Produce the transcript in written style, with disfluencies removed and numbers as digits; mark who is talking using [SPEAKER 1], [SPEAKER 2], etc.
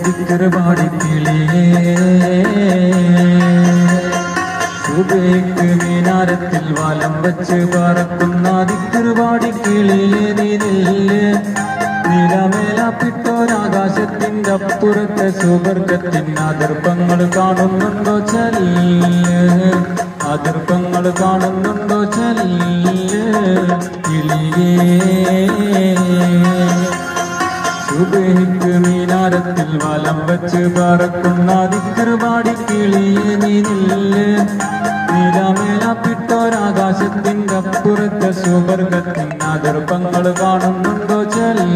[SPEAKER 1] ദിക്ർപാടി കിളിയേ സുബൈക്ക് മീനാരത്തിൽ വലം വച്ച് പറക്കുന്ന ദിക്ർപാടി കിളിയേ നിന്നില്ലേ നിലമേലാപ്പിട്ടോരാകാശത്തിൻ്റെ അപ്പുറത്തെ സുവർഗത്തിൻ അതിർപ്പങ്ങൾ കാണുന്നുണ്ടോ ചലിയേ അതിർപ്പങ്ങൾ കാണുന്നുണ്ടോ ചലിയേ കിളിയേ സുബഹിക്ക് മീനാരത്തിൽ വലം വച്ച് പറക്കുന്ന ദിക്ർപാടി കിളിയേ നീനില്ലേ നിലമേലാപ്പിട്ടോരാകാശത്തിൻ്റെ അപ്പുറത്തെ സുവർഗത്തിൻ അതിർപ്പങ്ങൾ കാണുന്നുണ്ടോ ചലി